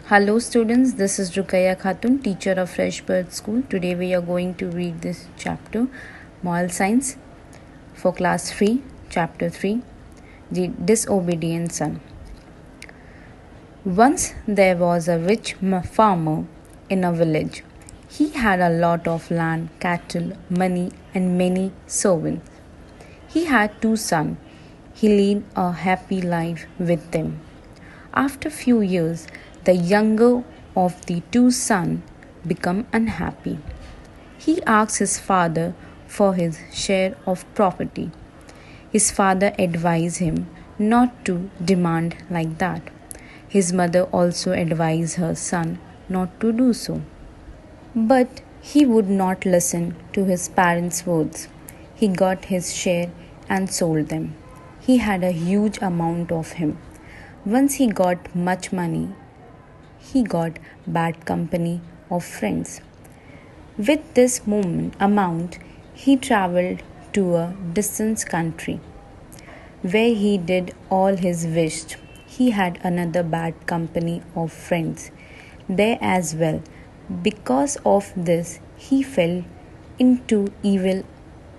Hello students, this is Rukaya Khatun, teacher of Fresh Birth School. Today we are going to read this chapter, Moral Science, for class 3, chapter 3, The Disobedient Son. Once there was a rich farmer in a village. He had a lot of land, cattle, money and many servants. He had 2 sons. He led a happy life with them. After few years, the younger of the 2 sons became unhappy. He asked his father for his share of property. His father advised him not to demand like that. His mother also advised her son not to do so. But he would not listen to his parents' words. He got his share and sold them. He had a huge amount of him. Once he got much money, he got bad company of friends. With this amount, he traveled to a distant country where he did all his wished. He had another bad company of friends there as well. Because of this, he fell into evil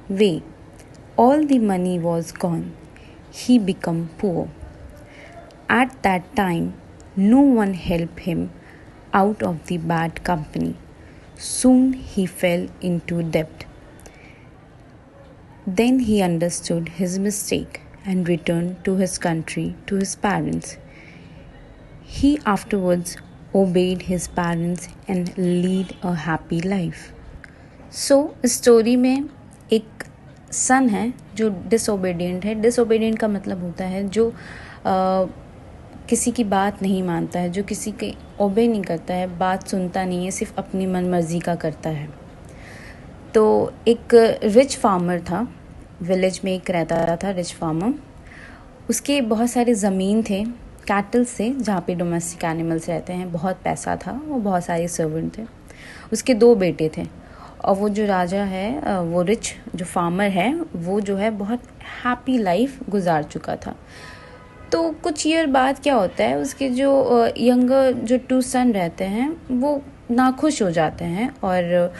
way. All the money was gone. He became poor. At that time, no one helped him out of the bad company. Soon he fell into debt. Then he understood his mistake and returned to his country, to his parents. He afterwards obeyed his parents and lead a happy life. So, story में एक सन है जो disobedient है. Disobedient का मतलब होता है जो किसी की बात नहीं मानता है, जो किसी के ओबे नहीं करता है, बात सुनता नहीं है, सिर्फ अपनी मन मर्जी का करता है. तो एक रिच फार्मर था, विलेज में एक रहता था रिच फार्मर. उसके बहुत सारे ज़मीन थे, कैटल से, जहाँ पे डोमेस्टिक एनिमल्स रहते हैं. बहुत पैसा था और बहुत सारे सर्वेंट थे. उसके 2 बेटे थे और वो जो राजा है, वो रिच जो फार्मर है, वो जो है बहुत हैप्पी लाइफ गुजार चुका था. तो कुछ ईयर बाद क्या होता है, उसके जो यंगर जो 2 सन रहते हैं वो नाखुश हो जाते हैं और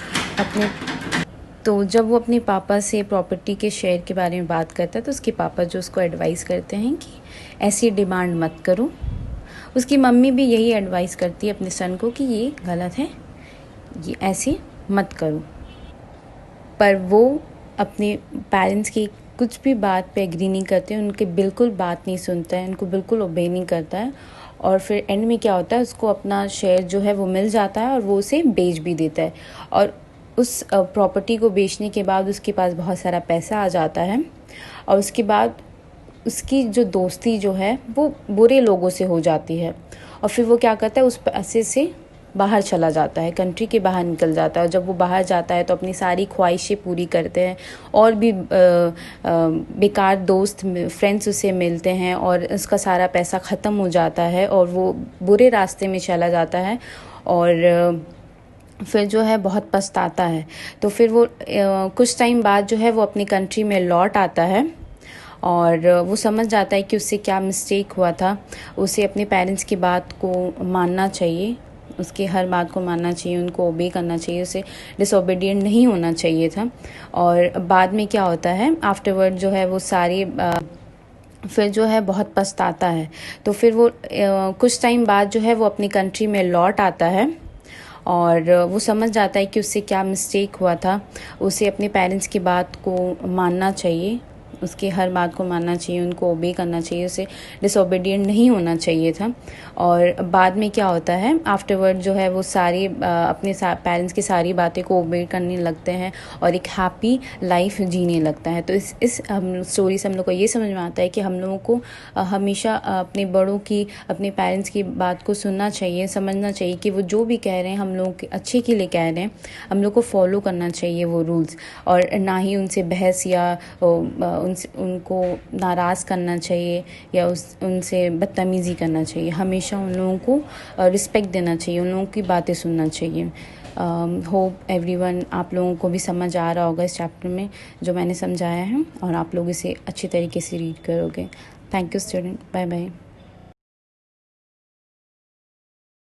जब वो अपने पापा से प्रॉपर्टी के शेयर के बारे में बात करता है तो उसके पापा जो उसको एडवाइस करते हैं कि ऐसी डिमांड मत करो. उसकी मम्मी भी यही एडवाइस करती है अपने सन को कि ये गलत है, ये ऐसे मत करो. पर वो अपने पेरेंट्स की कुछ भी बात पे एग्री नहीं करते, उनके बिल्कुल बात नहीं सुनता है, उनको बिल्कुल ओबे नहीं करता है. और फिर एंड में क्या होता है, उसको अपना शेयर जो है वो मिल जाता है और वो उसे बेच भी देता है. और उस प्रॉपर्टी को बेचने के बाद उसके पास बहुत सारा पैसा आ जाता है और उसके बाद उसकी जो दोस्ती जो है वो बुरे लोगों से हो जाती है. और फिर वो क्या करता है, उस पैसे से बाहर चला जाता है, कंट्री के बाहर निकल जाता है. और जब वो बाहर जाता है तो अपनी सारी ख्वाहिशें पूरी करते हैं और भी बेकार दोस्त फ्रेंड्स उसे मिलते हैं और उसका सारा पैसा ख़त्म हो जाता है और वो बुरे रास्ते में चला जाता है और फिर जो है बहुत पछताता है. तो फिर वो कुछ टाइम बाद जो है वो अपनी कंट्री में लौट आता है और वो समझ जाता है कि उससे क्या मिस्टेक हुआ था. उसे अपने पेरेंट्स की बात को मानना चाहिए, उसकी हर बात को मानना चाहिए, उनको ओबे करना चाहिए, उसे डिसोबीडियंट नहीं होना चाहिए था. और बाद में क्या होता है, आफ्टरवर्ड जो है वो सारे फिर जो है बहुत पछताता है. तो फिर वो कुछ टाइम बाद जो है वो अपनी कंट्री में लौट आता है और वो समझ जाता है कि उससे क्या मिस्टेक हुआ था. उसे अपने पेरेंट्स की बात को मानना चाहिए, उसकी हर बात को मानना चाहिए, उनको ओबे करना चाहिए, उसे डिसोबीडियंट नहीं होना चाहिए था. और बाद में क्या होता है, आफ्टरवर्ड जो है वो सारे अपने पेरेंट्स की सारी बातें को ओबे करने लगते हैं और एक हैप्पी लाइफ जीने लगता है. तो इस स्टोरी से हम लोग को ये समझ में आता है कि हम लोगों को हमेशा अपने बड़ों की, अपने पेरेंट्स की बात को सुनना चाहिए, समझना चाहिए कि वो जो भी कह रहे हैं हम लोगों के अच्छे के लिए कह रहे हैं. हम लोग को फॉलो करना चाहिए वो रूल्स और ना ही उनसे बहस या उनको नाराज़ करना चाहिए या उनसे बदतमीज़ी करना चाहिए. हमेशा उन लोगों को रिस्पेक्ट देना चाहिए, उन लोगों की बातें सुनना चाहिए. होप एवरीवन आप लोगों को भी समझ आ रहा होगा इस चैप्टर में जो मैंने समझाया है और आप लोग इसे अच्छी तरीके से रीड करोगे. Thank you student. Bye bye.